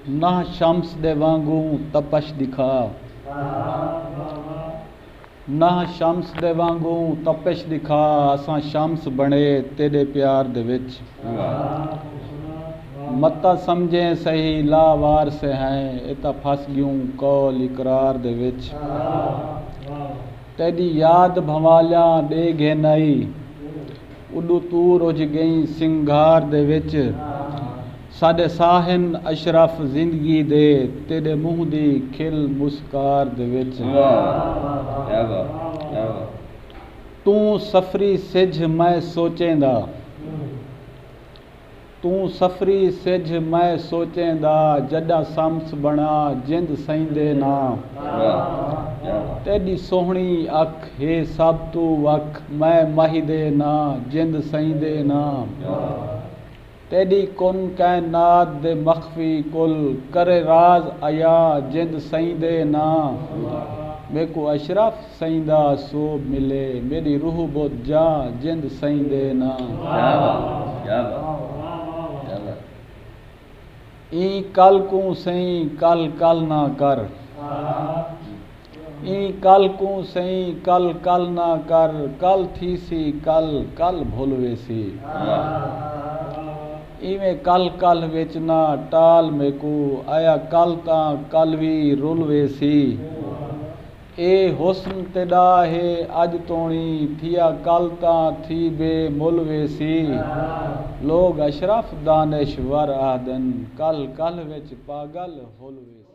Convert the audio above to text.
ना शम्स दे वांगू तपश दिखा, ना शम्स दे वांगू तपश दिखा, असां शम्स बने तेरे प्यार दे विच। मता समझें सही लावार से हैं, इता फस गयूं कौल इकरार दे विच। तेरी याद भवालिया दे घेनाई, उडू तू रुझ गई सिंगार दे विच। साडे साहिन अशरफ जिंदगी दे, तेरे मुंह दी खिल मुस्कार दे विच। तू सफरी सिज मैं सोचेंदा, तू सफरी सिज मैं सोचेंदा, जड़ा शम्स बना जिंद सईंदे ना। तेरी सोहनी अख हे सब तू वख, मैं माहिदे ना जिंद सईंदे ना। तेरी कुन कायनात दे मख्फी कुल, करे राज आया जिंद सईंदे ना। मेको अशरफ सईंदा सो मिले, मेरी रूह बुध जा जिंद सईंदे ना। ई कल को सही कल कल ना कर, ई कल को सही कल कल ना कर, कल थी सी कल कल भुलवे सी। इवें कल कल विच ना टाल मेको, आया कल तां कल भी रुलवे सी। ए हुस्न तेदा है अज तोणी, थिया कल तां थी बे मुलवे सी। लोग अशरफ दानिशवर आदन, कल कल विच पागल हुलवे।